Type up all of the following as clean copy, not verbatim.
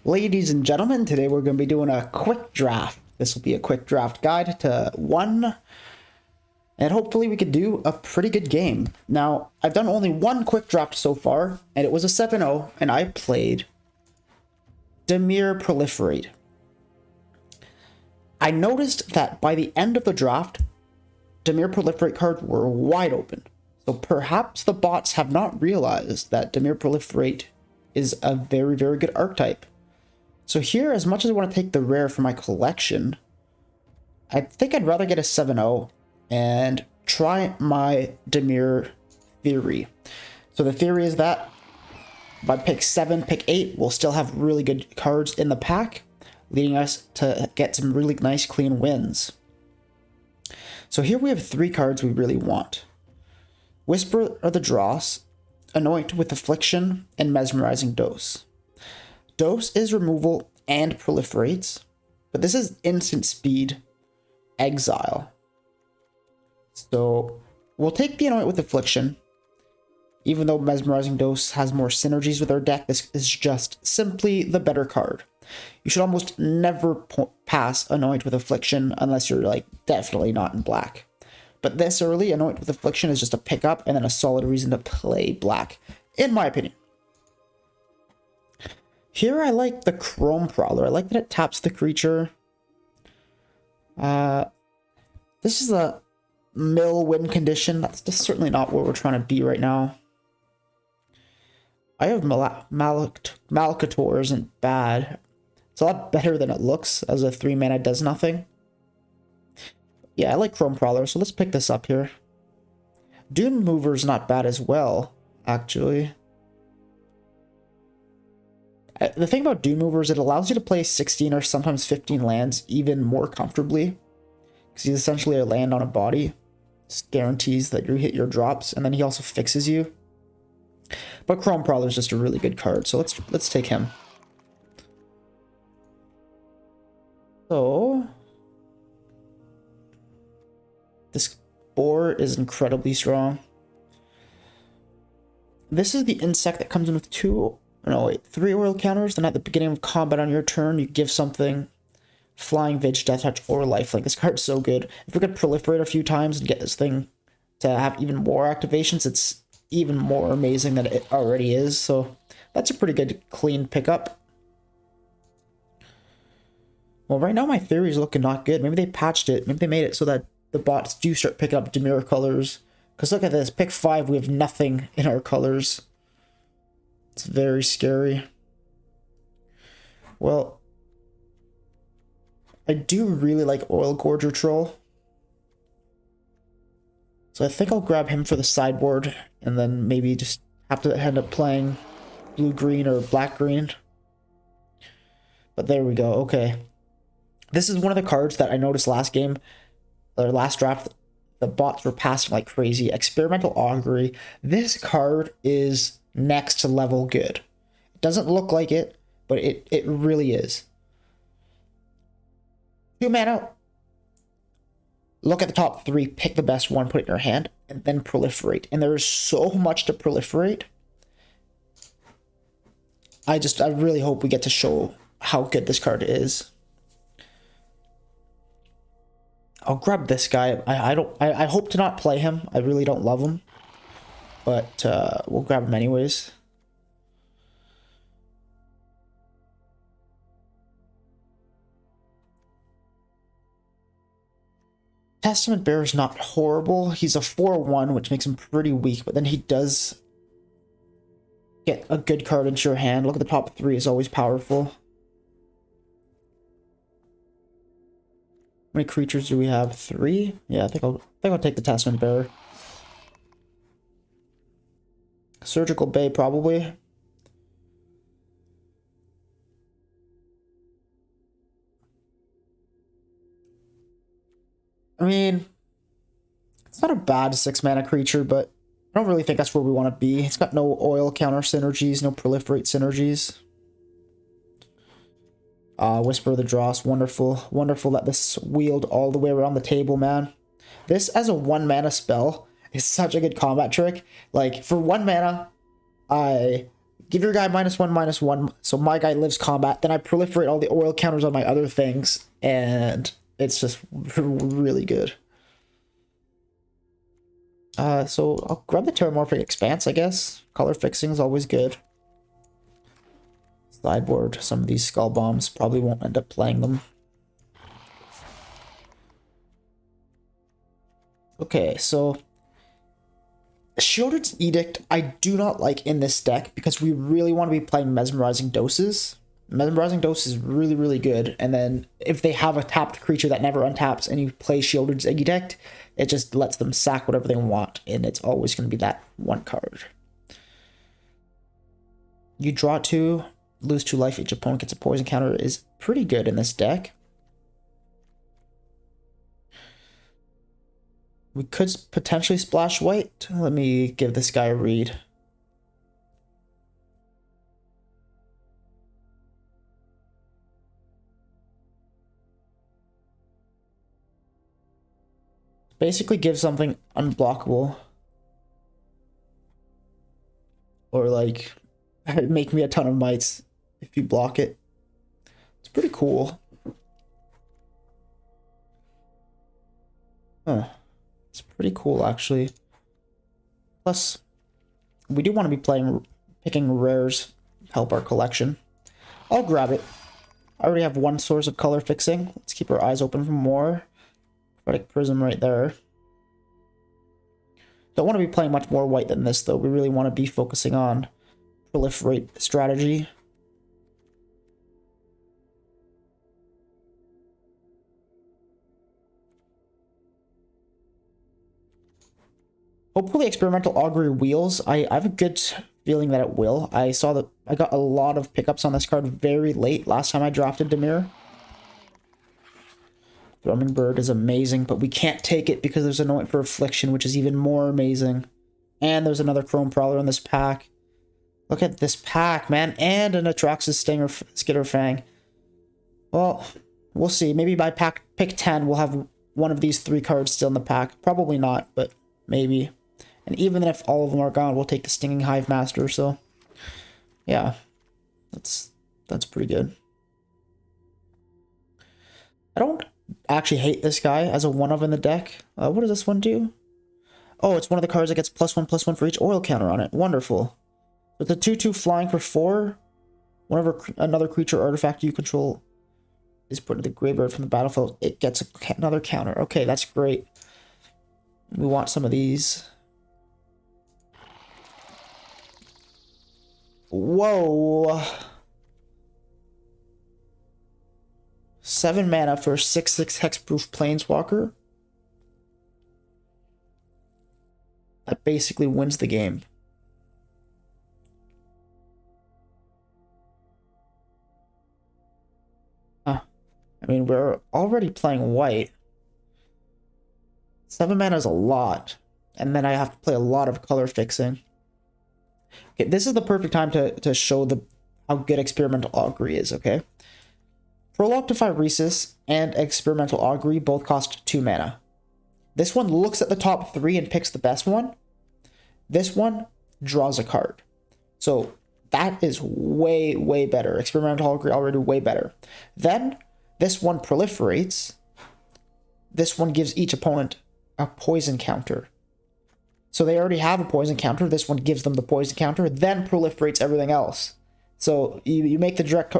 Ladies and gentlemen, today we're going to be doing a quick draft. This will be a quick draft guide to one, and hopefully we could do a pretty good game. Now, I've done only one quick draft so far, and it was a 7-0, and I played Dimir Proliferate. I noticed that by the end of the draft, Dimir Proliferate cards were wide open. So perhaps the bots have not realized that Dimir Proliferate is a very, very good archetype. So here, as much as I want to take the rare for my collection, I think I'd rather get a 7-0 and try my Dimir theory. So the theory is that by pick 7, pick 8, we'll still have really good cards in the pack, leading us to get some really nice clean wins. So here we have 3 cards we really want. Whisper of the Dross, Anoint with Affliction, and Mesmerizing Dose. Dose is removal and proliferates, but this is instant speed exile. So we'll take the Anoint with Affliction. Even though Mesmerizing Dose has more synergies with our deck, this is just simply the better card. You should almost never pass Anoint with Affliction unless you're like definitely not in black. But this early, Anoint with Affliction is just a pickup and then a solid reason to play black, in my opinion. Here I like the Chrome Prowler. I like that it taps the creature. This is a mill win condition. That's just certainly not where we're trying to be right now. I have Malakator isn't bad. It's a lot better than it looks, as a 3-mana does nothing. Yeah, I like Chrome Prowler, so let's pick this up here. Dune Mover's not bad as well, actually. The thing about Dune Mover is it allows you to play 16 or sometimes 15 lands even more comfortably. Because he's essentially a land on a body. Just guarantees that you hit your drops, and then he also fixes you. But Chrome Prowler is just a really good card, so let's take him. So this boar is incredibly strong. This is the insect that comes in with 3 oil counters. Then at the beginning of combat on your turn, you give something Flying, Vig, Death Touch, or Lifelink. This card's so good. If we could proliferate a few times and get this thing to have even more activations, it's even more amazing than it already is. So that's a pretty good clean pickup. Well, right now my theory is looking not good. Maybe they patched it. Maybe they made it so that the bots do start picking up Dimir colors. Because look at this. Pick 5, we have nothing in our colors. It's very scary. Well, I do really like Oil Gorger Troll. So I think I'll grab him for the sideboard and then maybe just have to end up playing blue-green or black-green. But there we go. Okay. This is one of the cards that I noticed last game, or last draft, the bots were passing like crazy. Experimental Augury. This card is next level good. It doesn't look like it, but it really is. 2 mana. Look at the top 3, pick the best one, put it in your hand, and then proliferate. And there is so much to proliferate. I really hope we get to show how good this card is. I'll grab this guy. I hope to not play him. I really don't love him. But we'll grab him anyways. Testament Bearer is not horrible. He's a 4/1, which makes him pretty weak, but then he does get a good card into your hand. Look at the top 3 is always powerful. How many creatures do we have? 3? Yeah, I think I'll take the Testament Bearer. Surgical Bay, probably. I mean, it's not a bad 6-mana creature, but I don't really think that's where we want to be. It's got no oil counter synergies, no proliferate synergies. Whisper of the Dross, wonderful. Wonderful that this wheeled all the way around the table, man. This, as a 1-mana spell, is such a good combat trick. Like, for 1 mana, I Give your guy -1/-1, so my guy lives combat. Then I proliferate all the oil counters on my other things, and it's just really good. So I'll grab the Terramorphic Expanse, I guess. Color fixing is always good. Sideboard, some of these Skull Bombs, probably won't end up playing them. Okay, so Shieldred's Edict I do not like in this deck because we really want to be playing Mesmerizing Doses. Mesmerizing Dose is really, really good, and then if they have a tapped creature that never untaps and you play Shieldred's Edict, it just lets them sack whatever they want, and it's always going to be that one card. You draw 2, lose 2 life, each opponent gets a poison counter is pretty good in this deck. We could potentially splash white. Let me give this guy a read. Basically give something unblockable. Or like make me a ton of mites if you block it. It's pretty cool. Huh. It's pretty cool actually. Plus, we do want to be picking rares to help our collection. I'll grab it. I already have one source of color fixing. Let's keep our eyes open for more. Prophetic Prism right there. Don't want to be playing much more white than this though. We really want to be focusing on Proliferate strategy. Hopefully Experimental Augury wheels. I have a good feeling that it will. I saw that I got a lot of pickups on this card very late last time I drafted Dimir. Thrumming Bird is amazing, but we can't take it because there's Anoint for Affliction, which is even more amazing. And there's another Chrome Prowler in this pack. Look at this pack, man. And an Atraxas Stinger Skitter Fang. Well, we'll see. Maybe by pick 10, we'll have one of these 3 cards still in the pack. Probably not, but maybe. And even if all of them are gone, we'll take the Stinging Hive Master, so yeah. That's pretty good. I don't actually hate this guy as a 1-of in the deck. What does this one do? Oh, it's one of the cards that gets +1/+1 for each oil counter on it. Wonderful. With a 2/2 flying for 4, whenever another creature or artifact you control is put into the graveyard from the battlefield, it gets another counter. Okay, that's great. We want some of these. Whoa. 7 mana for a 6/6 hexproof planeswalker. That basically wins the game. Huh. I mean, we're already playing white. 7 mana is a lot. And then I have to play a lot of color fixing. Okay, this is the perfect time to show how good Experimental Augury is, okay? Prologue to Phyresis and Experimental Augury both cost 2 mana. This one looks at the top 3 and picks the best one. This one draws a card. So that is way, way better. Experimental Augury already way better. Then this one proliferates. This one gives each opponent a poison counter. So they already have a poison counter. This one gives them the poison counter, then proliferates everything else. So you make the direct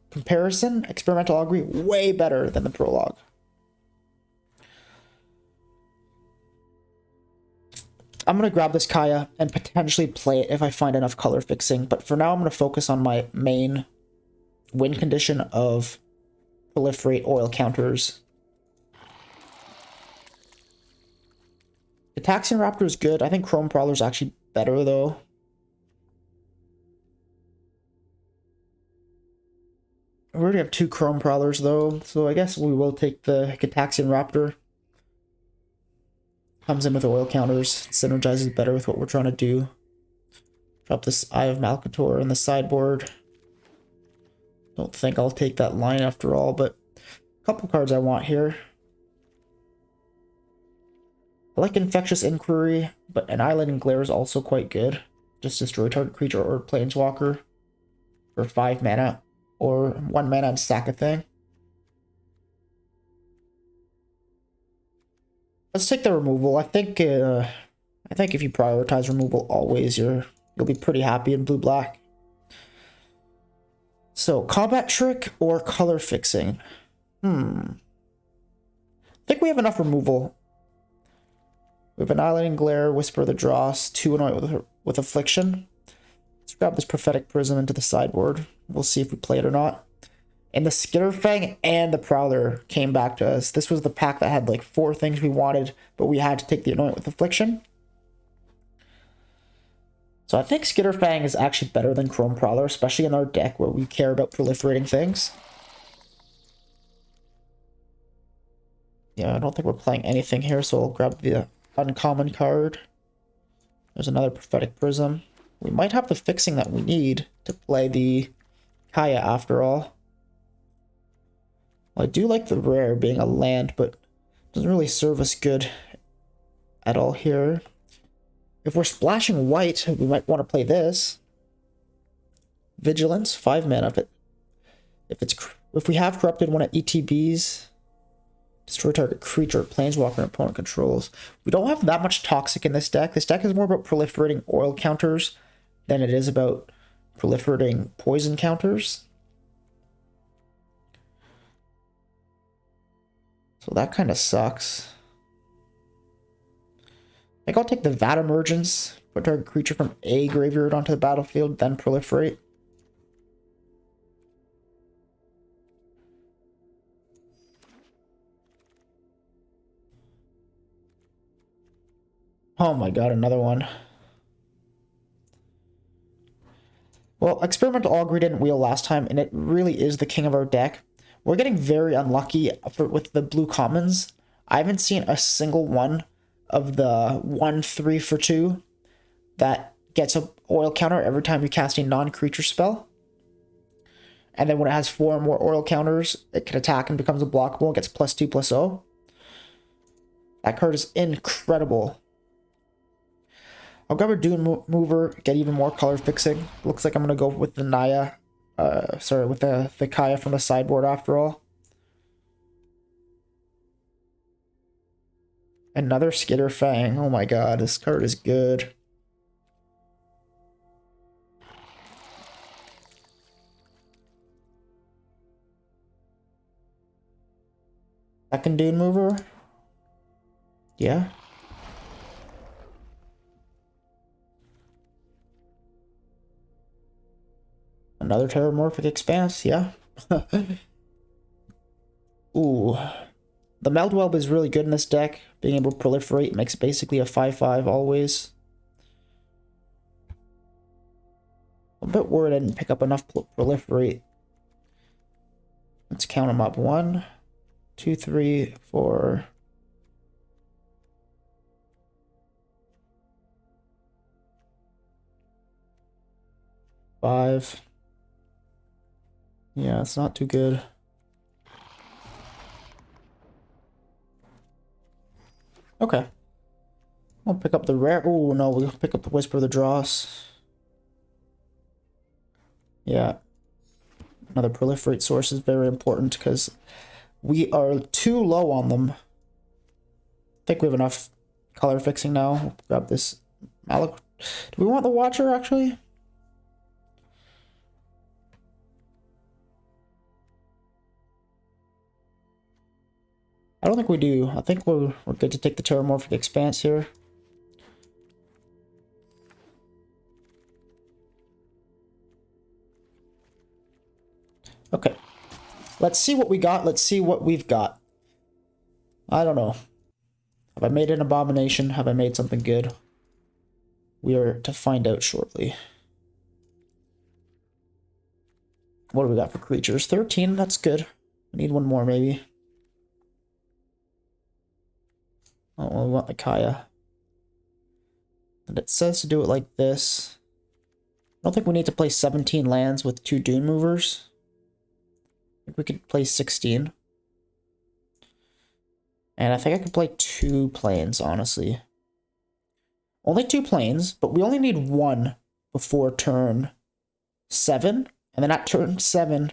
comparison. Experimental Augury way better than the Prologue. I'm going to grab this Kaya and potentially play it if I find enough color fixing. But for now, I'm going to focus on my main win condition of proliferate oil counters. Gitaxian Raptor is good. I think Chrome Prowler is actually better, though. I already have 2 Chrome Prowlers, though, so I guess we will take the Gitaxian Raptor. Comes in with oil counters, synergizes better with what we're trying to do. Drop this Eye of Malcator in the sideboard. Don't think I'll take that line after all, but a couple cards I want here. I like Infectious Inquiry, but Annihilating Glare is also quite good. Just destroy target creature or planeswalker for 5 mana, or 1 mana and sack a thing. Let's take the removal. I think if you prioritize removal always, you'll be pretty happy in blue-black. So, combat trick or color fixing? I think we have enough removal. We have Annihilating Glare, Whisper of the Dross, 2 Anoint with Affliction. Let's grab this Prophetic Prism into the sideboard. We'll see if we play it or not. And the Skitterfang and the Prowler came back to us. This was the pack that had like 4 things we wanted, but we had to take the Anoint with Affliction. So I think Skitterfang is actually better than Chrome Prowler, especially in our deck where we care about proliferating things. Yeah, I don't think we're playing anything here, so I'll grab the uncommon card. There's another Prophetic Prism. We might have the fixing that we need to play the Kaya after all. Well, I do like the rare being a land, but it doesn't really serve us good at all here. If we're splashing white, we might want to play this. Vigilance, 5 mana. If we have corrupted one of ETBs, destroy target creature, planeswalker, and opponent controls. We don't have that much toxic in this deck. This deck is more about proliferating oil counters than it is about proliferating poison counters. So that kind of sucks. I think I'll take the Vat Emergence, put target creature from a graveyard onto the battlefield, then proliferate. Oh my god, another one. Well, Experimental Augury didn't wheel last time, and it really is the king of our deck. We're getting very unlucky with the blue commons. I haven't seen a single one of the 1/3 for 2 that gets a oil counter every time you cast a non-creature spell. And then when it has 4 or more oil counters, it can attack and becomes unblockable and gets +2/+0. That card is incredible. I'll grab a Dune Mover, get even more color fixing. Looks like I'm going to go with the Naya. With the Kaya from the sideboard after all. Another Skitterfang. Oh my god, this card is good. Second Dune Mover. Yeah. Another Terramorphic Expanse, yeah. Ooh. The Meldweb is really good in this deck. Being able to proliferate makes it basically a 5/5 always. I'm a bit worried I didn't pick up enough proliferate. Let's count them up. 1, 2, 3, 4. 5. Yeah, it's not too good. Okay. I'll pick up the rare. Oh, no, we'll pick up the Whisper of the Dross. Yeah. Another proliferate source is very important because we are too low on them. I think we have enough color fixing now. We'll grab this Malik. Do we want the Watcher, actually? I don't think we do. I think we're good to take the Terramorphic Expanse here. Okay. Let's see what we got. Let's see what we've got. I don't know. Have I made an abomination? Have I made something good? We are to find out shortly. What do we got for creatures? 13, that's good. We need one more, maybe. Oh, well, we want the Kaya. And it says to do it like this. I don't think we need to play 17 lands with 2 Dune Movers. I think we could play 16. And I think I could play 2 planes, honestly. Only 2 planes, but we only need 1 before turn 7. And then at turn 7,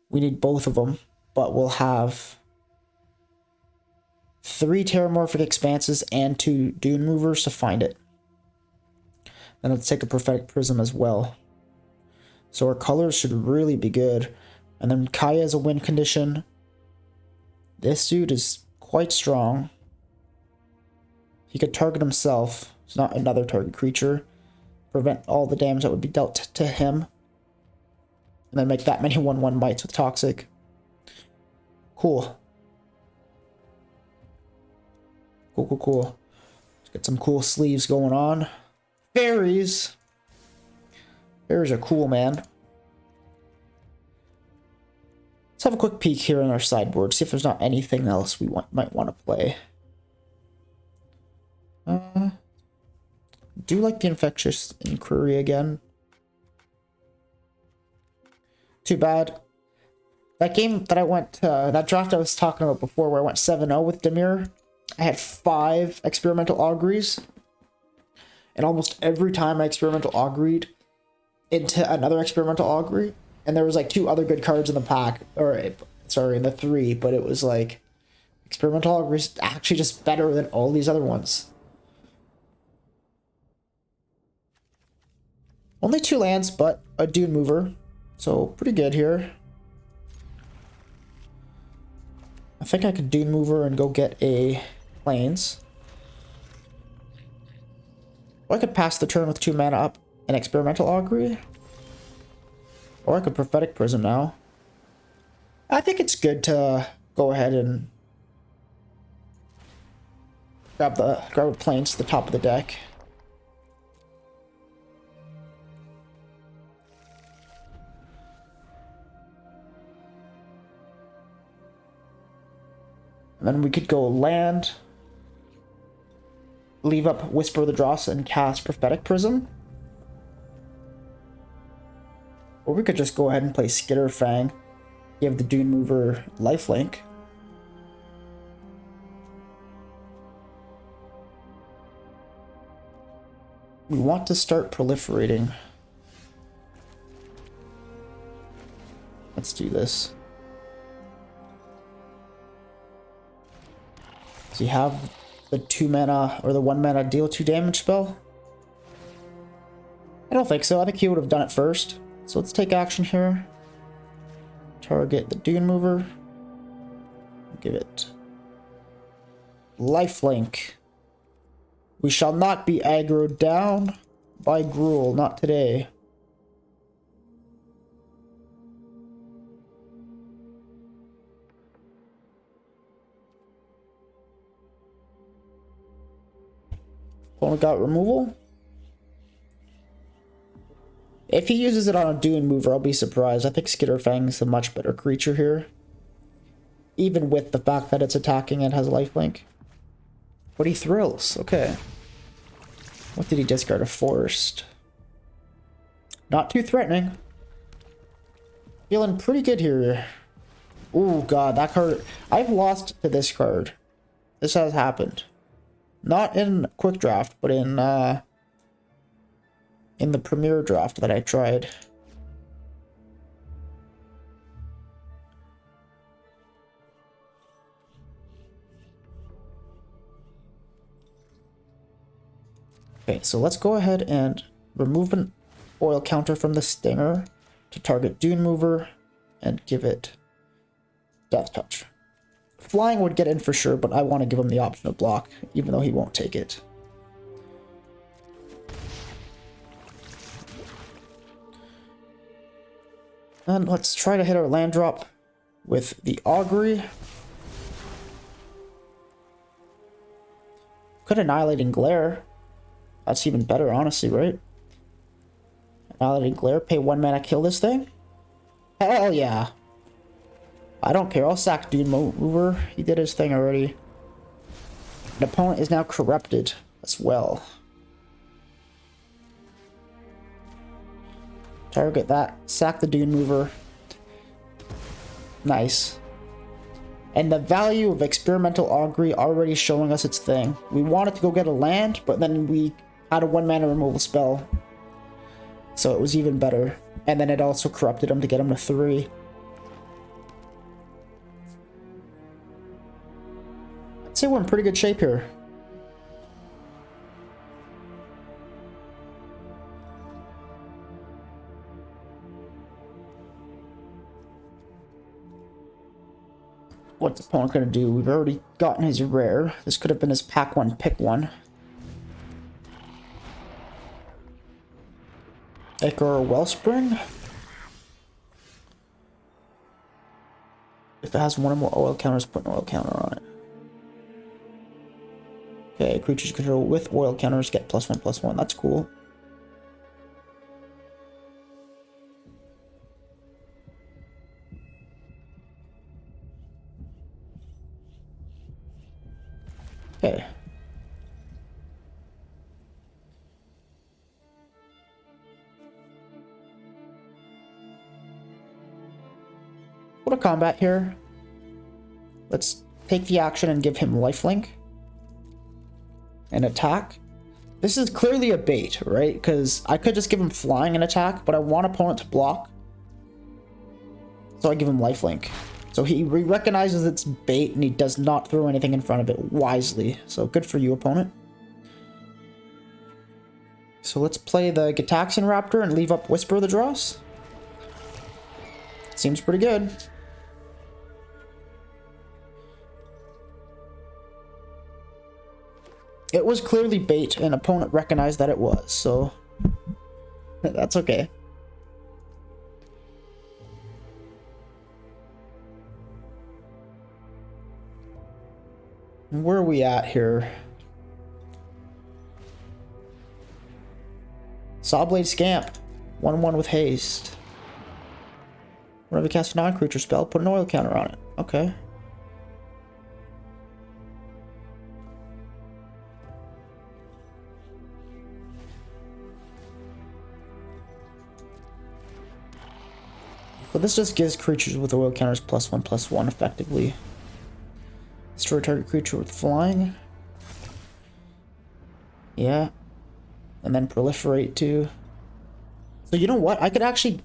we need both of them. But we'll have 3 Terramorphic Expanses and 2 Dune Movers to find it. Then let's take a Prophetic Prism as well. So our colors should really be good. And then Kaya is a win condition. This dude is quite strong. He could target himself. It's not another target creature. Prevent all the damage that would be dealt to him. And then make that many 1/1 bites with Toxic. Cool. Cool. Let's get some cool sleeves going on. Fairies. Fairies are cool, man. Let's have a quick peek here on our sideboard. See if there's not anything else we might want to play. Do you like the Infectious Inquiry again? Too bad. That game that I went, that draft I was talking about before where I went 7-0 with Dimir, I had 5 Experimental Auguries. And almost every time I Experimental Auguried into another Experimental Augury, and there was like 2 other good cards in the pack, or sorry, in the 3, but it was like, Experimental Augury's actually just better than all these other ones. Only 2 lands, but a Dune Mover. So, pretty good here. I think I could Dune Mover and go get a Plains. Or I could pass the turn with 2 mana up an Experimental Augury. Or I could Prophetic Prism now. I think it's good to go ahead and grab the Plains to the top of the deck. And then we could go land, leave up Whisper of the Dross, and cast Prophetic Prism. Or we could just go ahead and play Skitterfang, give the Dune Mover lifelink. We want to start proliferating. Let's do this. Do you have the 2 mana or the 1 mana deal 2 damage spell? I don't think so. I think he would have done it first. So let's take action here. Target the Dune Mover. Give it lifelink. We shall not be aggroed down by Gruul, not today. Opponent got removal. If he uses it on a Dune Mover, I'll be surprised. I think Skitterfang is a much better creature here. Even with the fact that it's attacking and has lifelink. But he thrills. Okay. What did he discard? A Forest. Not too threatening. Feeling pretty good here. Oh god, that card. I've lost to this card. This has happened. Not in Quick Draft, but in the Premier Draft that I tried. Okay, so let's go ahead and remove an oil counter from the Stinger to target Dune Mover and give it Death Touch. Flying would get in for sure, but I want to give him the option to block, even though he won't take it. And let's try to hit our land drop with the Augury. Could Annihilating Glare. That's even better, honestly, right? Annihilating Glare, pay 1 mana, kill this thing? Hell yeah. I don't care, I'll sack Dune Mover. He did his thing already. An opponent is now corrupted as well. Target that, sack the Dune Mover. Nice. And the value of Experimental Augury already showing us its thing. We wanted to go get a land, but then we had a 1 mana removal spell. So it was even better. And then it also corrupted him to get him to 3. I'd say we're in pretty good shape here. What's the opponent going to do? We've already gotten his rare. This could have been his pack 1, pick 1. Acre or Wellspring. If it has one or more oil counters, put an oil counter on it. Okay, creatures control with oil counters get +1/+1. That's cool. Okay. Go to combat here. Let's take the action and give him lifelink. And attack. This is clearly a bait, right? Because I could just give him flying and attack, but I want opponent to block. So I give him lifelink. So he recognizes it's bait and he does not throw anything in front of it wisely. So good for you, opponent. So let's play the Gitaxian Raptor and leave up Whisper of the Dross. Seems pretty good. It was clearly bait, and opponent recognized that it was, so that's okay. Where are we at here? Sawblade Scamp. 1/1 with haste. Whenever you cast a non-creature spell, put an oil counter on it. Okay. So this just gives creatures with oil counters +1/+1 effectively. Destroy target creature with flying. Yeah. And then proliferate too. So you know what? I could actually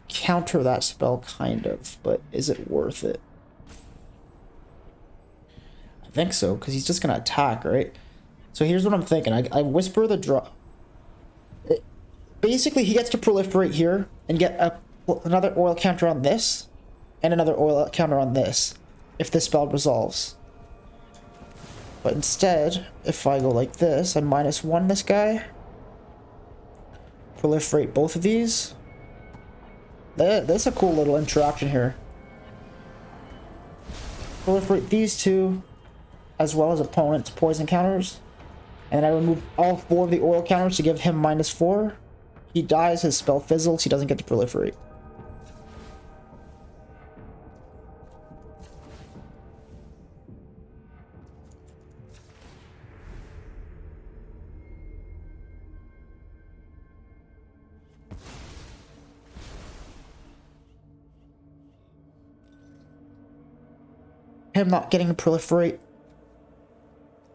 counter that spell kind of, but is it worth it? I think so, because he's just going to attack, right? So here's what I'm thinking. I Whisper the Draw. Basically, he gets to proliferate here and get another oil counter on this and another oil counter on this if this spell resolves. But instead, if I go like this, I -1 this guy. Proliferate both of these. That's a cool little interaction here. Proliferate these two, as well as opponent's poison counters. And then I remove all 4 of the oil counters to give him -4. He dies, his spell fizzles, he doesn't get to proliferate. Him not getting to proliferate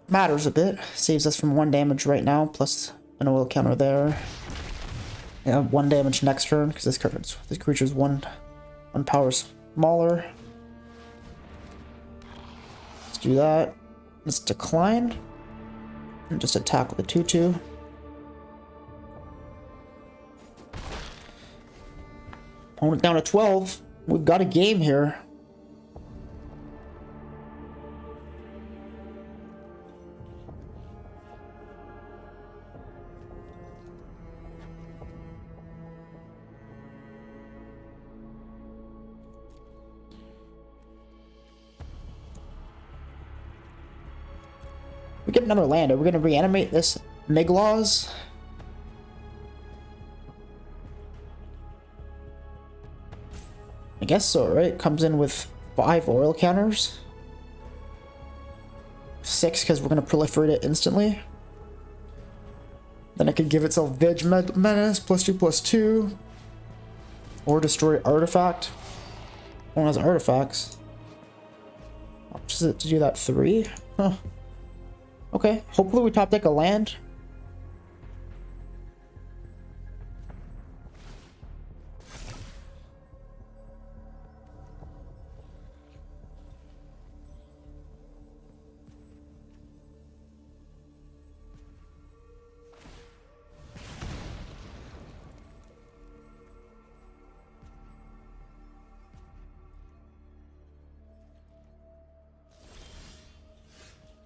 matters a bit. Saves us from 1 damage right now, plus an oil counter there. Yeah, 1 damage next turn, because this creature's one power smaller. Let's do that. Let's decline. And just attack with a 2/2. Opponent down to 12. We've got a game here. We get another land. Are we going to reanimate this Miglaws? I guess so, right? Comes in with 5 oil counters. 6 because we're going to proliferate it instantly. Then it could give itself Veg Menace, +2/+2. Or destroy artifact. One has artifacts. How much is it to do that? 3? Huh. Okay, hopefully we top deck a land.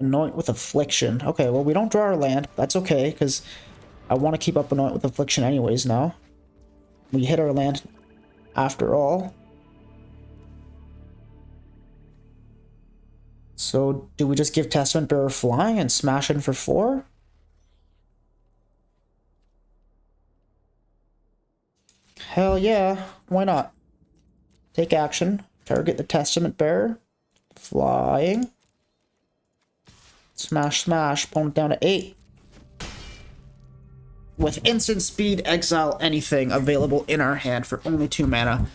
Anoint with Affliction. Okay, well, we don't draw our land. That's okay, because I want to keep up Anoint with Affliction anyways now. We hit our land after all. So, do we just give Testament Bearer flying and smash in for 4? Hell yeah, why not? Take action. Target the Testament Bearer. Flying. Smash, smash. Opponent down to 8. With instant speed, exile anything available in our hand for only 2 mana.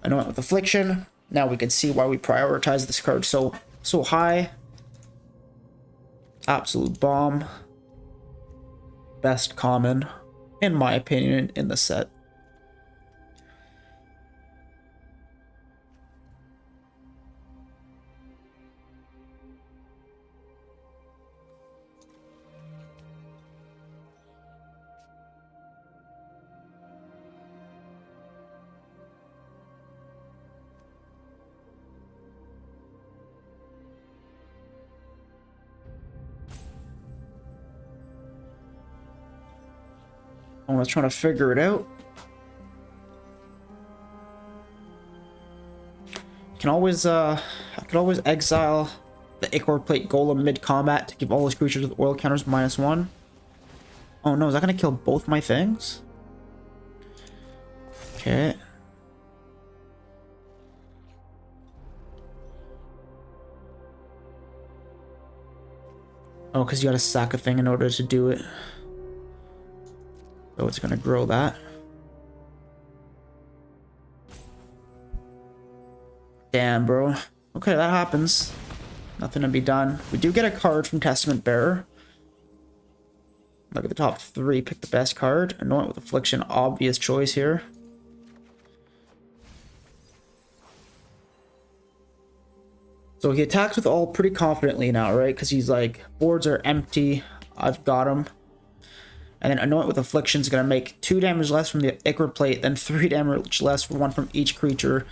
Anoint with Affliction. Now we can see why we prioritize this card so high. Absolute bomb. Best common, in my opinion, in the set. I was trying to figure it out. I can always exile the Ichor Plate Golem mid-combat to give all his creatures with oil counters -1. Oh no, is that gonna kill both my things? Okay. Oh, because you gotta sack a thing in order to do it. So it's gonna grow that. Damn, bro. Okay, that happens. Nothing to be done. We do get a card from Testament Bearer. Look at the top 3. Pick the best card. Anoint with Affliction. Obvious choice here. So he attacks with all pretty confidently now, right? Because he's like, boards are empty. I've got him. And then Anoint with Affliction is going to make 2 damage less from the Ichor Plate, then 3 damage less for 1 from each creature.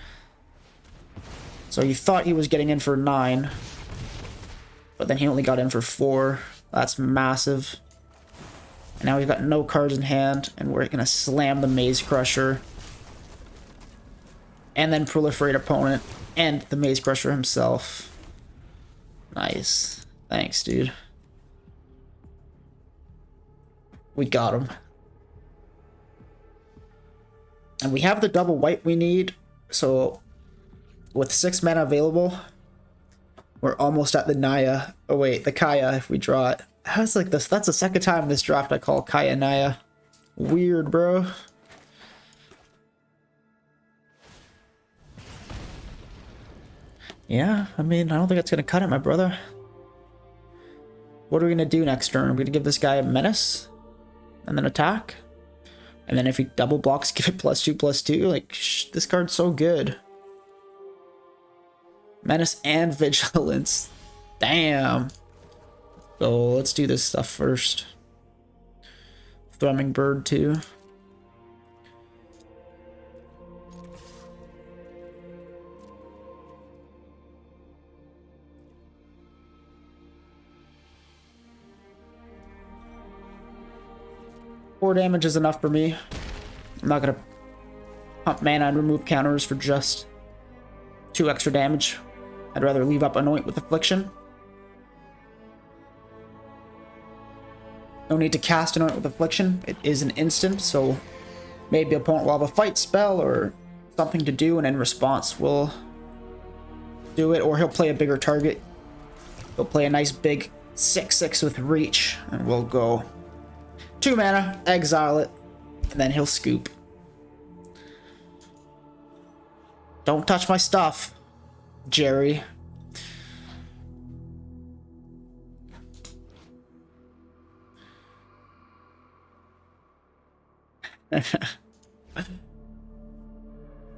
So he thought he was getting in for 9. But then he only got in for 4. That's massive. And now we've got no cards in hand, and we're going to slam the Maze Crusher. And then Proliferate opponent, and the Maze Crusher himself. Nice. Thanks, dude. We got him. And we have the double white we need, so with 6 mana available, we're almost at the Naya. Oh wait, the Kaya if we draw it. I was like this. That's the second time this draft I call Kaya Naya. Weird, bro. Yeah, I mean, I don't think it's gonna cut it, my brother. What are we gonna do next turn? We're gonna give this guy a menace? And then attack? And then if he double blocks, give it +2/+2. Like, this card's so good. Menace and Vigilance. Damn. So let's do this stuff first. Thrumming Bird too. Four damage is enough for me. I'm not gonna pump mana and remove counters for just 2 extra damage. I'd rather leave up Anoint with Affliction. No need to cast Anoint with Affliction. It is an instant, so maybe opponent will have a fight spell or something to do, and in response we'll do it, or he'll play a bigger target. He'll play a nice big 6/6 with reach, and we'll go 2 mana, exile it, and then he'll scoop. Don't touch my stuff, Jerry.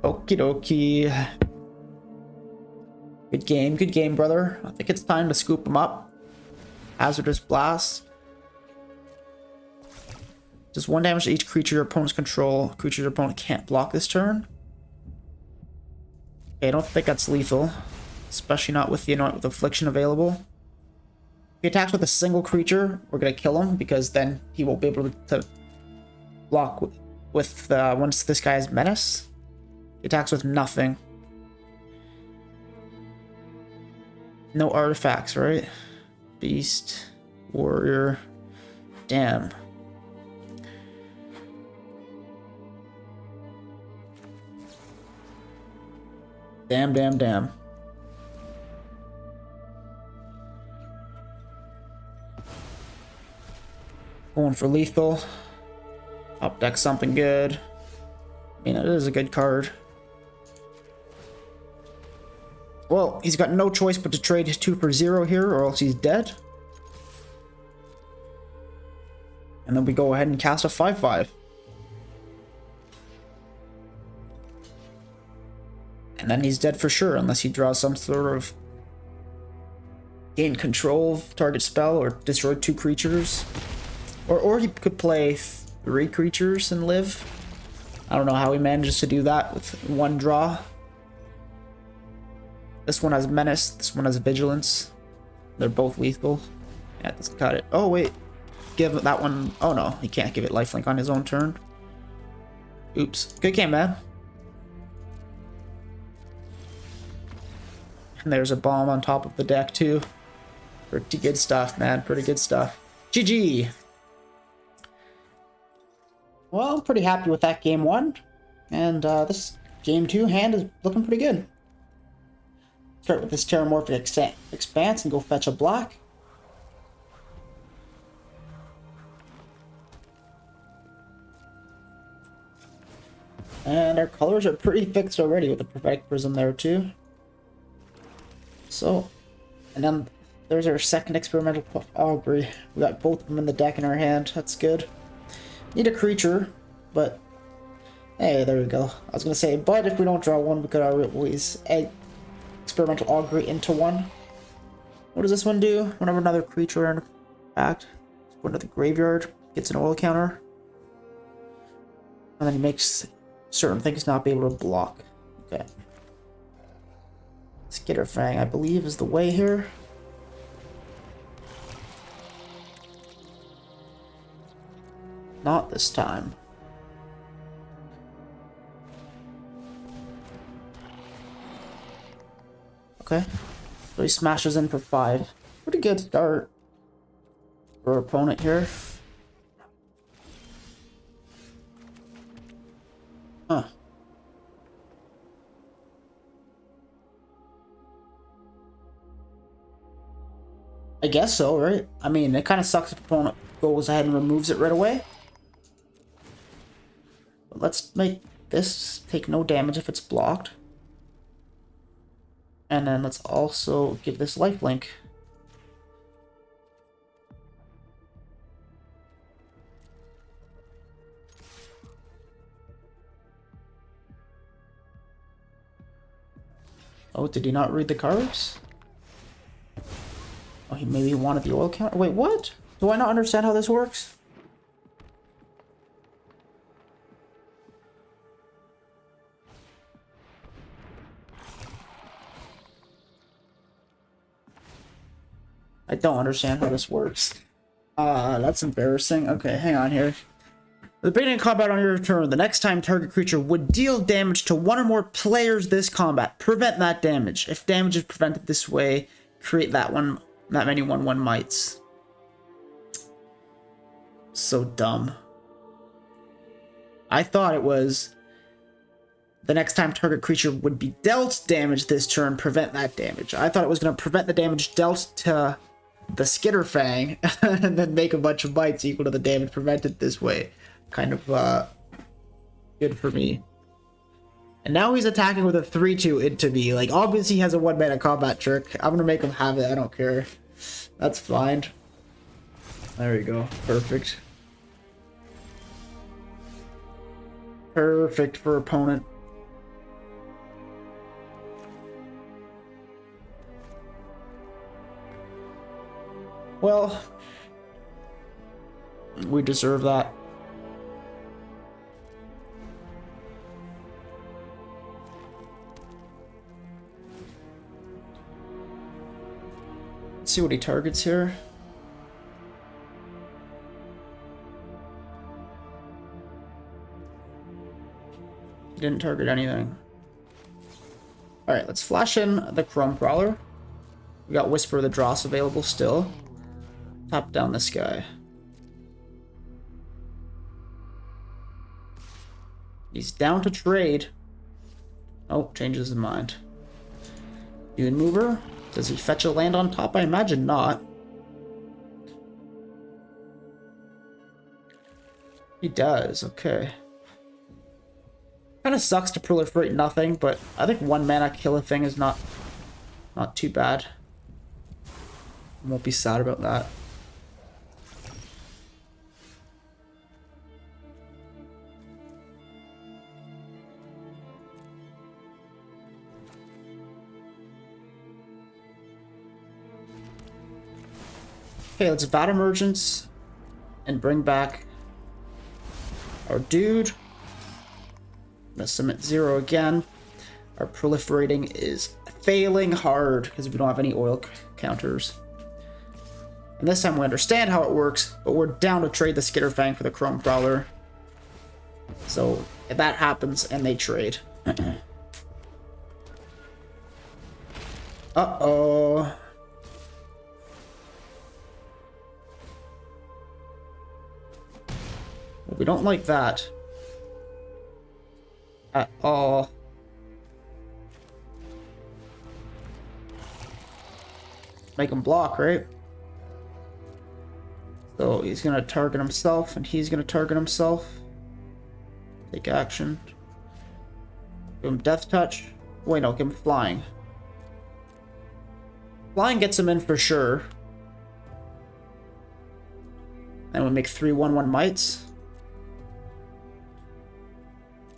Okie dokie. Good game, brother. I think it's time to scoop him up. Hazardous Blast. Does 1 damage to each creature your opponent's control. Creature your opponent can't block this turn. Okay, I don't think that's lethal. Especially not with the Anoint with Affliction available. he attacks with a single creature, we're gonna kill him because then he won't be able to block with once this guy is menace. He attacks with nothing. No artifacts, right? Beast, warrior, damn. Damn. Going for lethal. Top deck something good. I mean, it is a good card. Well, he's got no choice but to trade 2 for 0 here, or else he's dead. And then we go ahead and cast a 5/5. And then he's dead for sure, unless he draws some sort of gain control of target spell or destroy 2 creatures. Or he could play 3 creatures and live. I don't know how he manages to do that with 1 draw. This one has menace, this one has vigilance. They're both lethal. Yeah, let's cut it. Oh wait, give that one. Oh no, he can't give it lifelink on his own turn. Oops. Good game, man. And there's a bomb on top of the deck too. Pretty good stuff, man. Pretty good stuff. GG. Well, I'm pretty happy with that game 1. And this game 2 hand is looking pretty good. Start with this Terramorphic Expanse and go fetch a black. And our colors are pretty fixed already with the Prophetic Prism there too. So, and then there's our second Experimental Augury. We got both of them in the deck in our hand. That's good. Need a creature, but hey, there we go. I was gonna say, but if we don't draw one, we could always Experimental Augury into one. What does this one do? Whenever another creature in fact go into the graveyard, gets an oil counter, and then he makes certain things not be able to block. Okay. Skitterfang, I believe, is the way here. Not this time. Okay. So he smashes in for 5. Pretty good start for our opponent here. Huh. I guess so, right? I mean, it kind of sucks if the opponent goes ahead and removes it right away. But let's make this take no damage if it's blocked. And then let's also give this lifelink. Oh, did he not read the cards? Oh, he maybe wanted the oil counter. Wait, what? Do I not understand how this works? I don't understand how this works. That's embarrassing. Okay, hang on here. At the beginning of combat on your turn, the next time target creature would deal damage to 1 or more players this combat. Prevent that damage. If damage is prevented this way, create that many 1/1 mites. So dumb. I thought it was the next time target creature would be dealt damage this turn, prevent that damage. I thought it was going to prevent the damage dealt to the Skitterfang and then make a bunch of mites equal to the damage prevented this way. Kind of good for me. And now he's attacking with a 3/2 into me. Like, obviously he has a 1-mana combat trick. I'm gonna make him have it. I don't care. That's fine. There we go. Perfect. Perfect for opponent. Well, we deserve that. Let's see what he targets here. didn't target anything. Alright, let's flash in the Chrome Prowler. We got Whisper of the Dross available still. Tap down this guy. He's down to trade. Oh, changes his mind. Dune Mover. Does he fetch a land on top? I imagine not. He does, okay. Kind of sucks to proliferate nothing, but I think 1 mana kill a thing is not too bad. I won't be sad about that. Okay, let's Vat Emergence and bring back our dude. I'm gonna submit 0 again. Our proliferating is failing hard because we don't have any oil counters. And this time we understand how it works, but we're down to trade the Skitterfang for the Chrome Prowler. So if that happens and they trade. Uh-oh. Well, we don't like that. At all. Make him block, right? So he's gonna target himself, and he's gonna target himself. Take action. Give him Death Touch. Wait, no, give him Flying. Flying gets him in for sure. Then we make 3/1/1 mites.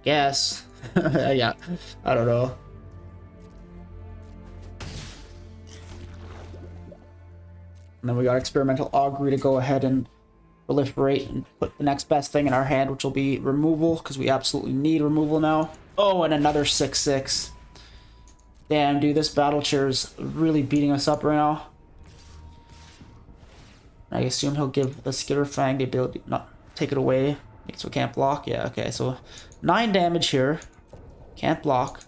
Guess. Yeah, I don't know. And then we got Experimental Augury to go ahead and proliferate and put the next best thing in our hand, which will be removal, because we absolutely need removal now. Oh, and another 6/6. Damn, dude, this battle chair is really beating us up right now. I assume he'll give the Skitterfang the ability to not take it away, so we can't block. Yeah, okay, so 9 damage here. Can't block.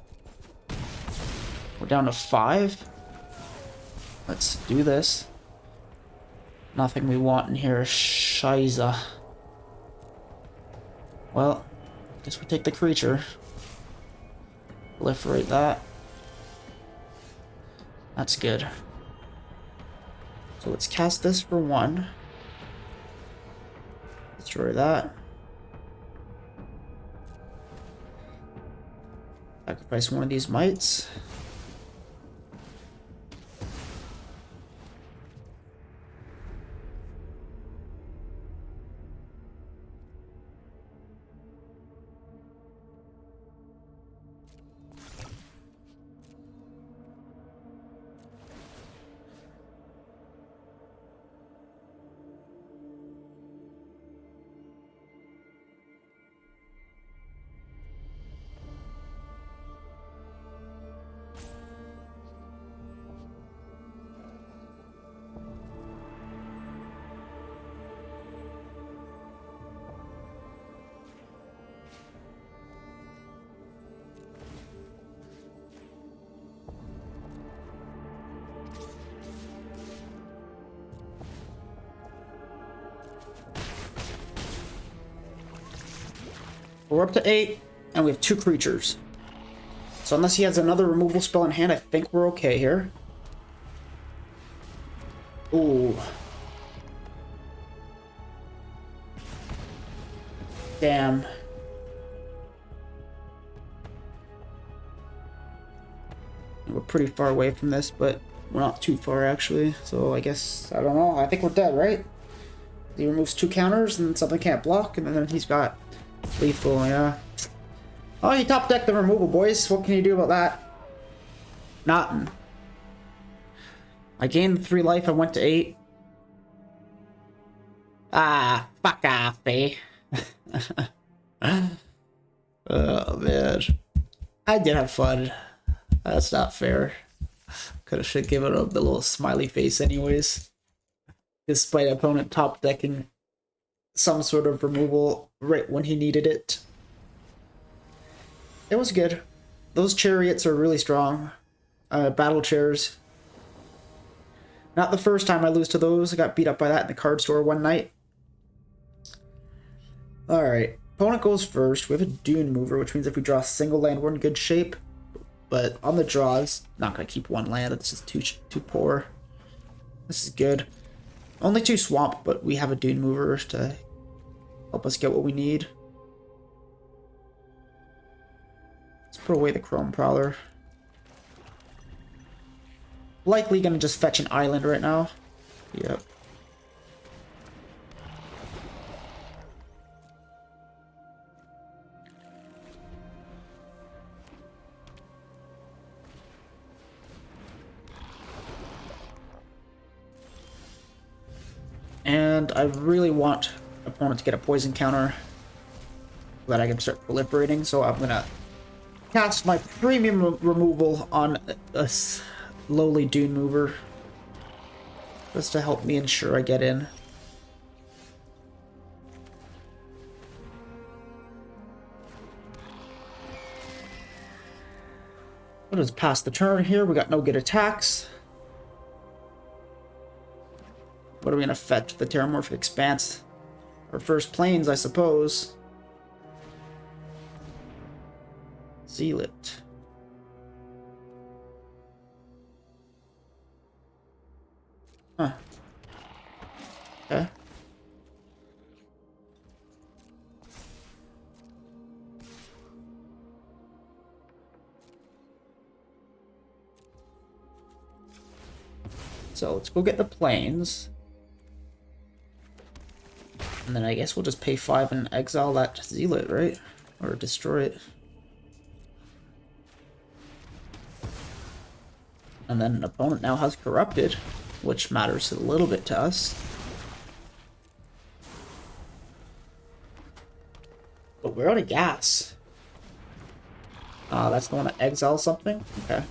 We're down to 5. Let's do this. Nothing we want in here. Shiza. Well, guess we take the creature. Proliferate that. That's good. So let's cast this for 1. Destroy that. Sacrifice one of these mites. We're up to 8, and we have 2 creatures. So unless he has another removal spell in hand, I think we're okay here. Ooh. Damn. We're pretty far away from this, but we're not too far actually. So I guess, I don't know. I think we're dead, right? He removes 2 counters and something can't block, and then he's got lethal, yeah. Oh, he top decked the removal, boys. What can you do about that? Nothing. I gained 3 life. I went to 8. Ah, fuck off, eh? Oh, man. I did have fun. That's not fair. Should have given him the little smiley face anyways. Despite opponent top decking some sort of removal right when he needed it. It was good. Those chariots are really strong. Battle chairs. Not the first time I lose to those. I got beat up by that in the card store one night. Alright. Opponent goes first. We have a Dune Mover, which means if we draw a single land, we're in good shape. But on the draw, it's not going to keep one land. It's just too poor. This is good. Only 2 swamp, but we have a Dune Mover to help us get what we need. Let's put away the Chrome Prowler. Likely going to just fetch an island right now. Yep. And I really want opponent to get a poison counter so that I can start proliferating. So I'm going to cast my premium removal on a lowly Dune Mover just to help me ensure I get in. We'll just pass the turn here. We got no good attacks. What are we going to fetch? The Terramorphic Expanse. Our first planes, I suppose. Zealot. Huh. Okay. So let's go get the planes. And then I guess we'll just pay 5 and exile that Zealot, right? Or destroy it. And then an opponent now has Corrupted, which matters a little bit to us. But we're out of gas. That's the one that exiles something? Okay.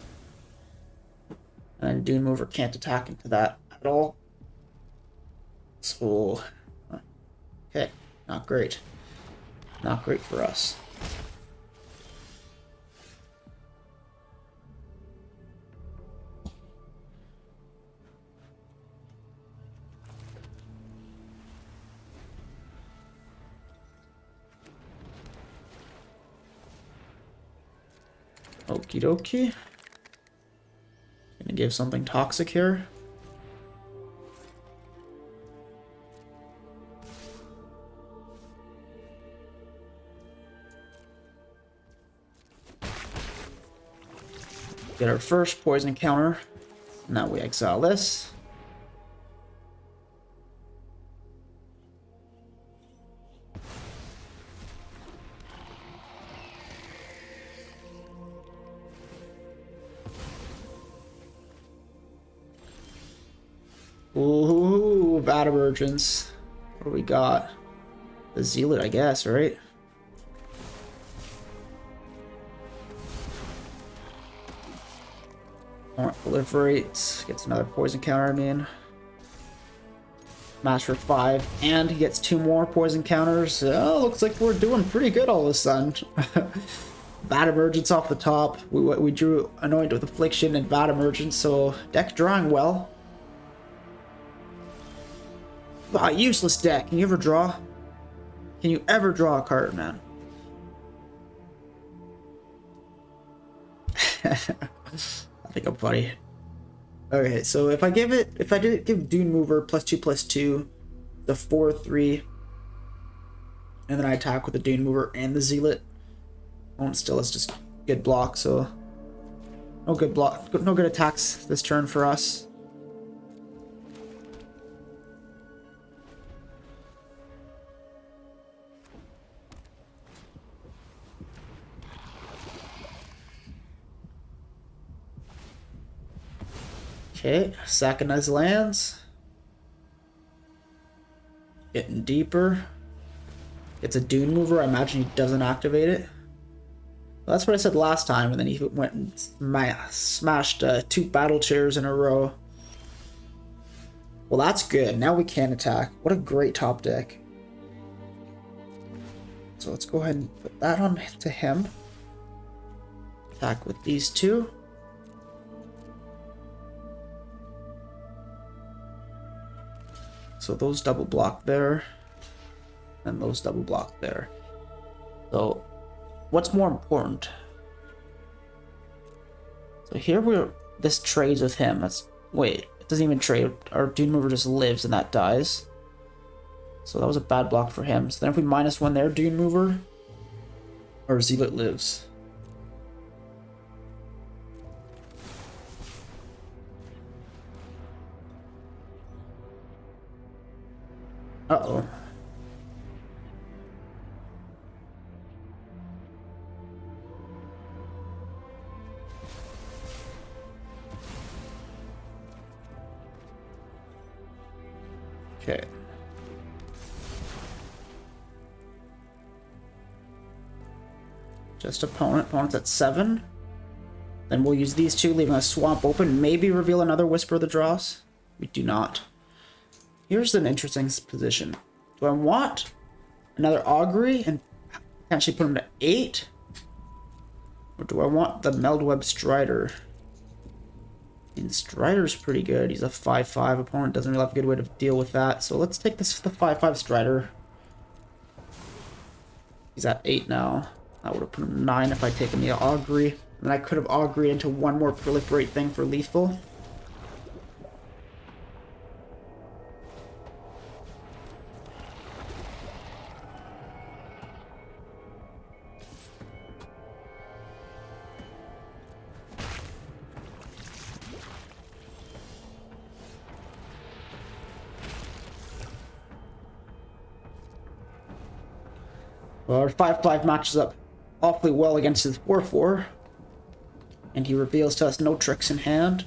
And Dune Mover can't attack into that at all. So... okay, not great. Not great for us. Okie dokie. Gonna give something toxic here. Get our first poison counter. Now we exile this. Ooh, Vat Emergence. What do we got? The Zealot, I guess, right? Proliferate. Gets another poison counter, I mean. Smash for 5. And he gets 2 more poison counters. Oh, looks like we're doing pretty good all of a sudden. Vat Emergence off the top. We drew Anoint with Affliction and Vat Emergence, so deck drawing well. Wow, useless deck. Can you ever draw? Can you ever draw a card, man? I think I'm funny. Okay, so if I do give Dune Mover +2/+2, the 4/3, and then I attack with the Dune Mover and the Zealot, still is just good block. So no good block, no good attacks this turn for us. Okay, sacking those lands. Getting deeper. It's a Dune Mover. I imagine he doesn't activate it. Well, that's what I said last time, and then he went and smashed 2 battle chairs in a row. Well, that's good. Now we can attack. What a great top deck. So let's go ahead and put that on to him. Attack with these two. So those double block there, and those double block there. So what's more important? So here this trades with him. Wait, it doesn't even trade. Our Dune Mover just lives and that dies. So that was a bad block for him. So then if we -1 there, Dune Mover, our Zealot lives. Uh-oh. Okay. Just opponent. Opponent's at 7. Then we'll use these two, leaving a swamp open. Maybe reveal another Whisper of the Dross. We do not. Here's an interesting position. Do I want another Augury and potentially put him to 8? Or do I want the Meldweb Strider? And Strider's pretty good. He's a 5/5. Opponent doesn't really have a good way to deal with that. So let's take the 5/5 Strider. He's at 8 now. I would have put him 9 if I'd taken the Augury. And then I could have Augury into one more Proliferate thing for lethal. Well, our 5/5 matches up awfully well against his 4/4. And he reveals to us no tricks in hand.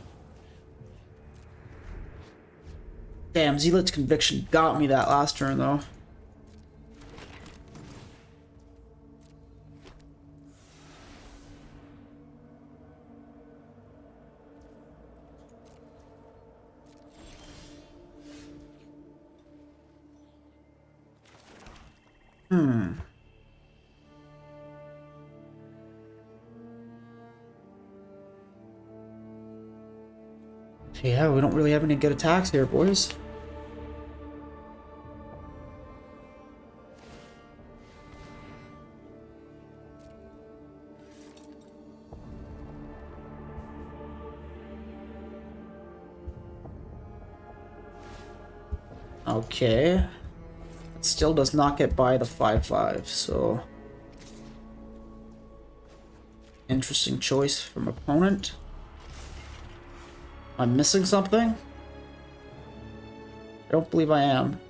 Damn, Zealot's Conviction got me that last turn, though. Yeah, we don't really have any good attacks here, boys. Okay. It still does not get by the 5/5, so... Interesting choice from opponent. I'm missing something? I don't believe I am.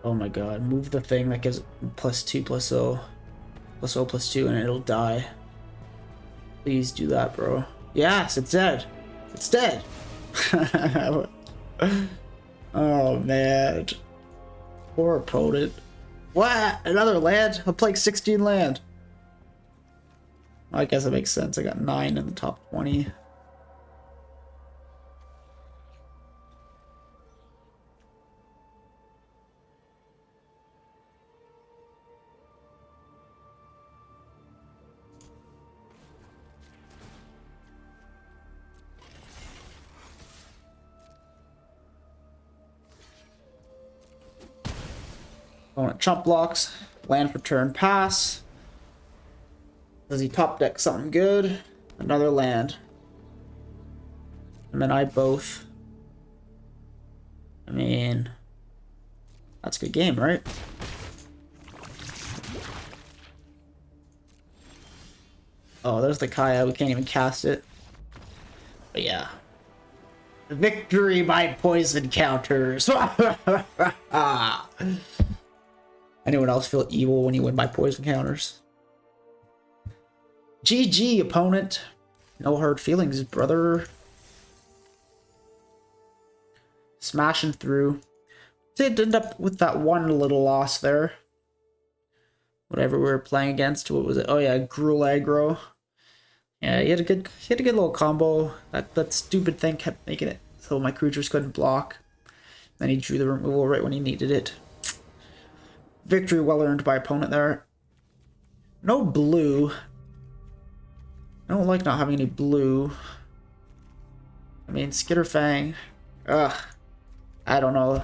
Oh my god, move the thing that gives +2/+0. +0/+2 and it'll die. Please do that, bro. Yes, it's dead. It's dead. Oh man. Poor opponent. What? Another land? I'm playing 16 land. I guess it makes sense. I got 9 in the top 20. Opponent chump blocks, land for turn pass. Does he top deck something good? Another land. And then I both. I mean, that's a good game, right? Oh, there's the Kaya. We can't even cast it. But yeah. Victory by poison counters. Anyone else feel evil when you win by poison counters? GG, opponent. No hard feelings, brother. Smashing through. Did end up with that one little loss there. Whatever we were playing against. What was it? Oh yeah, Gruul aggro. Yeah, he had a good little combo. That stupid thing kept making it so my creatures couldn't block. Then he drew the removal right when he needed it. Victory well earned by opponent there. No blue. I don't like not having any blue. I mean, Skitterfang. Ugh. I don't know.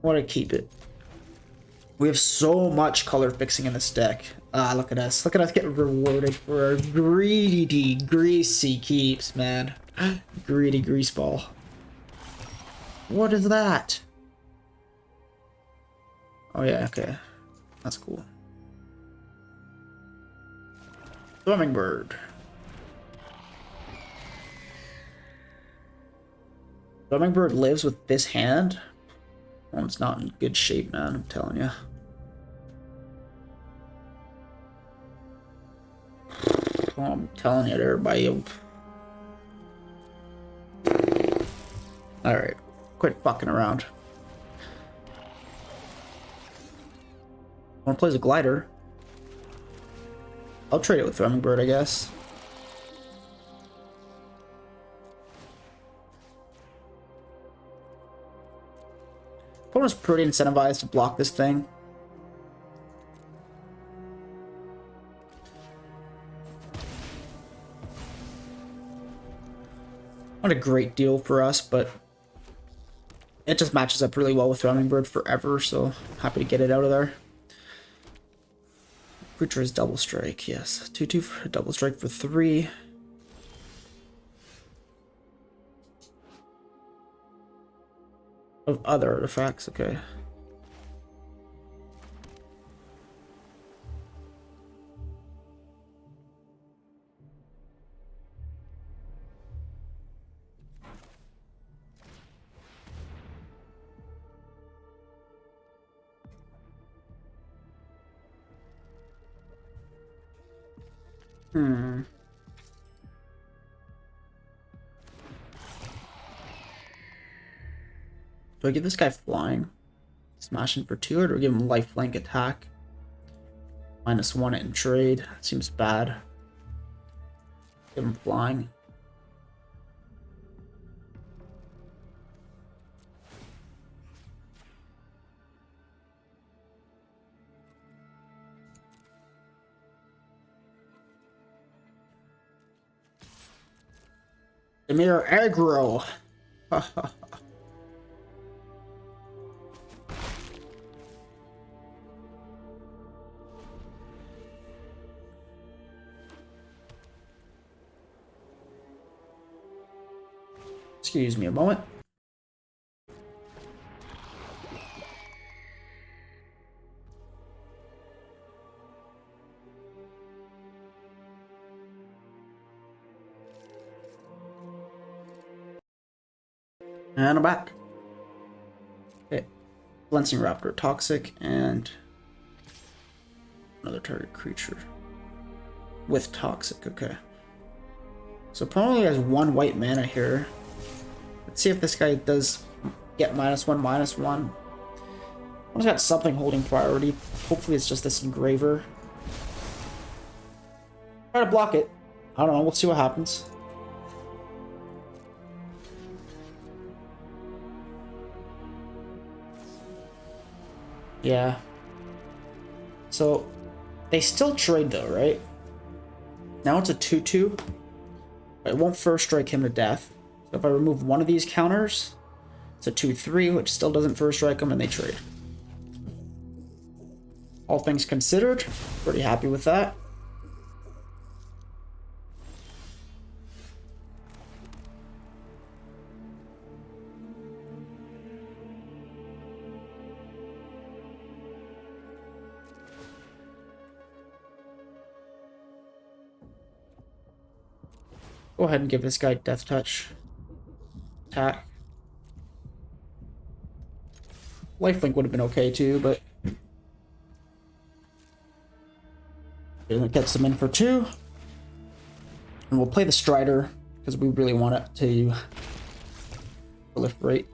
I want to keep it. We have so much color fixing in this deck. Ah, look at us. Look at us get rewarded for our greedy, greasy keeps, man. Greedy greaseball. What is that? Oh yeah, okay. That's cool. Swimming bird. Swimming bird lives with this hand. Well, it's not in good shape, man, I'm telling you. Oh, I'm telling you, everybody. Alright, quit fucking around. One plays a glider. I'll trade it with Swimming Bird, I guess. Opponent's pretty incentivized to block this thing. Not a great deal for us, but it just matches up really well with Swimming Bird forever, so happy to get it out of there. Creature is double strike, yes. 2/2 for double strike for 3. Of other artifacts, okay. Do I give this guy flying? Smashing for 2, or do I give him lifelink attack? -1 it in trade. Seems bad. Give him flying. Dimir aggro. Excuse me a moment. And I'm back. Okay. Glancing Raptor, Toxic, and another target creature. With Toxic, okay. So opponent has 1 white mana here. Let's see if this guy does get -1/-1. One's got something holding priority. Hopefully it's just this engraver. Try to block it. I don't know, we'll see what happens. Yeah. So they still trade though, right? Now it's a 2/2. It won't first strike him to death. So if I remove one of these counters, it's a 2/3, which still doesn't first strike them, and they trade. All things considered, pretty happy with that. Go ahead and give this guy Death Touch. Attack. Lifelink would have been okay too, but it gets them in for 2. And we'll play the Strider because we really want it to proliferate.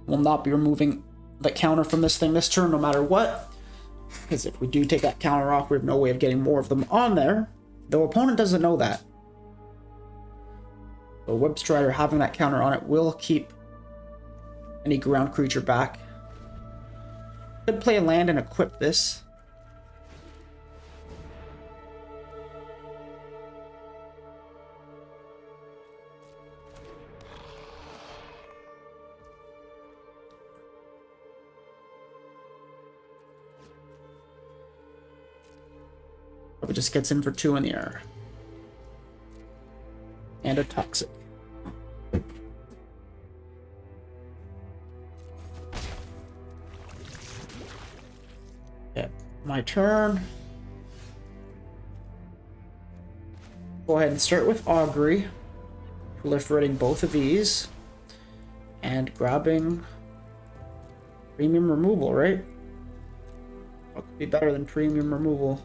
We'll not be removing the counter from this thing this turn no matter what. Because if we do take that counter off, we have no way of getting more of them on there. The opponent doesn't know that. So Web Strider having that counter on it will keep any ground creature back. Could play a land and equip this. Probably just gets in for 2 in the air. And a toxic. Okay, my turn. Go ahead and start with Augury. Proliferating both of these. And grabbing premium removal, right? What could be better than premium removal?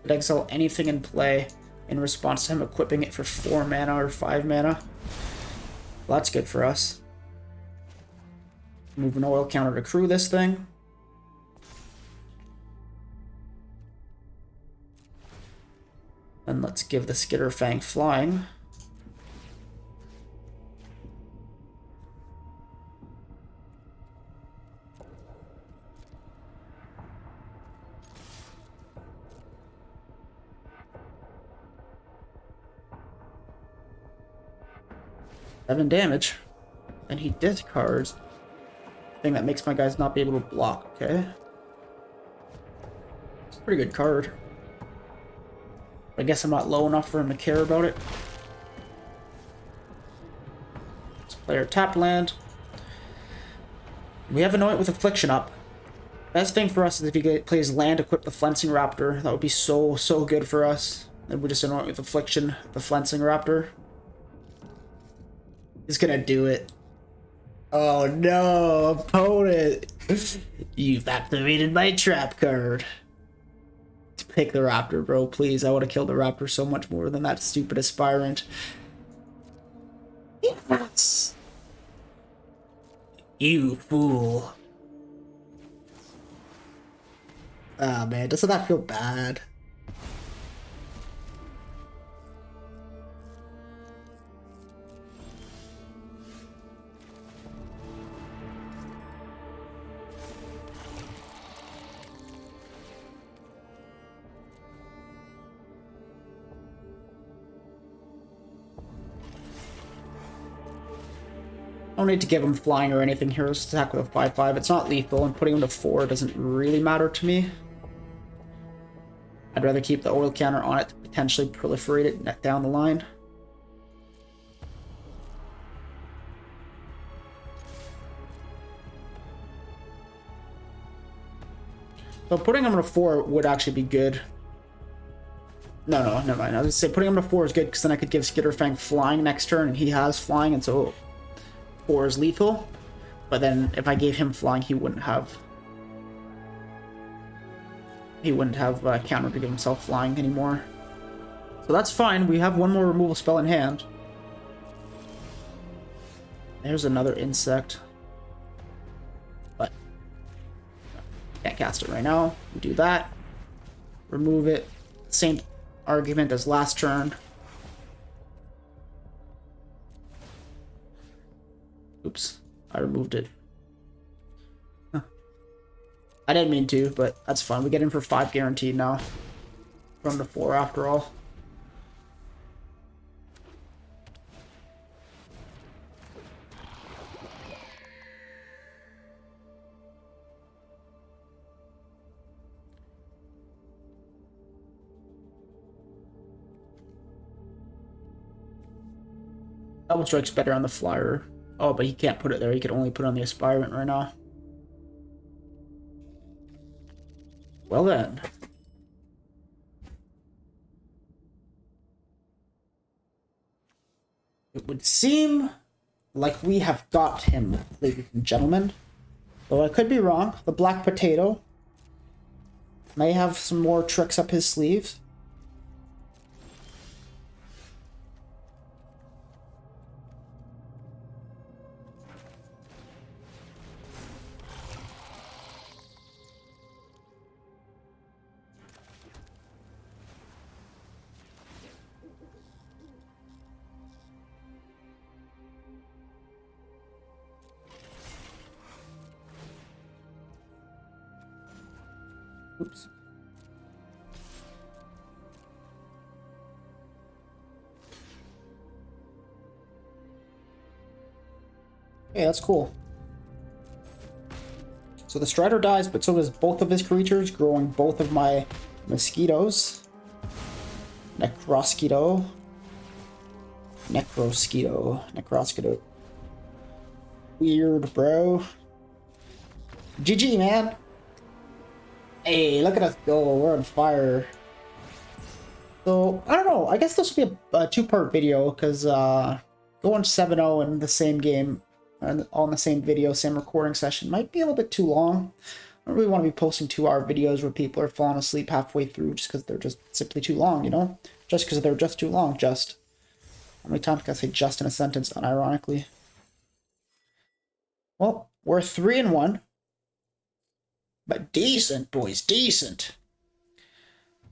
Could exile anything in play in response to him equipping it for 4 mana or 5 mana. Well, that's good for us. Move an oil counter to crew this thing. And let's give the Skitterfang flying. Seven damage. And he discards. Thing that makes my guys not be able to block, okay? It's a pretty good card. I guess I'm not low enough for him to care about it. Let's play our tap land. We have Anoint with Affliction up. Best thing for us is if he plays land, equip the Flensing Raptor. That would be so good for us. And we just Anoint with Affliction the Flensing Raptor. He's gonna do it. Oh no, opponent! You've activated my trap card. Pick the Raptor, bro, please. I would have killed the Raptor so much more than that stupid Aspirant. Yes! You fool. Ah, man, doesn't that feel bad? I don't need to give him flying or anything here. Let's attack with a 5/5. It's not lethal, and putting him to 4 doesn't really matter to me. I'd rather keep the oil counter on it to potentially proliferate it down the line. So putting him to 4 would actually be good. No, never mind. I was gonna say putting him to 4 is good because then I could give Skitterfang flying next turn, and he has flying, and so 4 is lethal, but then if I gave him flying, he wouldn't have counter to give himself flying anymore. So that's fine. We have one more removal spell in hand. There's another insect, but can't cast it right now. We do that, remove it. Same argument as last turn. Oops, I removed it. Huh. I didn't mean to, but that's fine. We get in for 5 guaranteed now. From the 4 after all. Double Strike's better on the flyer. Oh, but he can't put it there. He could only put it on the Aspirant right now. Well then. It would seem like we have got him, ladies and gentlemen. Though I could be wrong. The Black Potato may have some more tricks up his sleeves. Oops. Hey, that's cool. So the Strider dies, but so does both of his creatures, growing both of my mosquitoes. Necrosquito. Necrosquito. Weird, bro. GG, man. Hey, look at us go. We're on fire. So, I don't know. I guess this will be a two-part video, because going 7-0 in the same game, all in the same video, same recording session, might be a little bit too long. I don't really want to be posting 2-hour videos where people are falling asleep halfway through just because they're just simply too long, you know? Just because they're just too long, just. How many times can I say just in a sentence, unironically? Well, we're 3-1. But decent, boys, decent.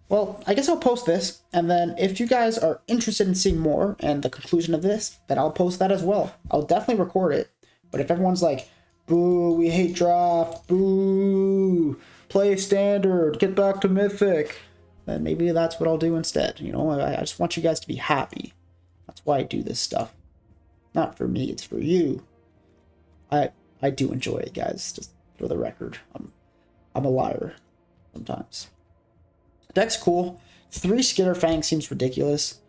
Well, I guess I'll post this, and then if you guys are interested in seeing more and the conclusion of this, then I'll post that as well. I'll definitely record it. But if everyone's like, boo, we hate draft, boo, play standard, get back to mythic, then maybe that's what I'll do instead. You know, I just want you guys to be happy. That's why I do this stuff. Not for me, it's for you. I do enjoy it, guys, just for the record. I'm a liar sometimes. Deck's cool. 3 Skitterfang seems ridiculous.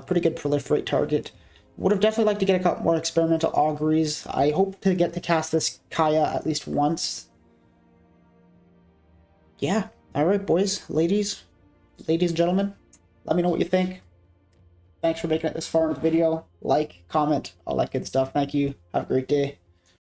Pretty good proliferate target. Would have definitely liked to get a couple more experimental auguries. I hope to get to cast this Kaya at least once. Yeah. Alright, boys, ladies and gentlemen. Let me know what you think. Thanks for making it this far in the video. Like, comment, all that good stuff. Thank you. Have a great day.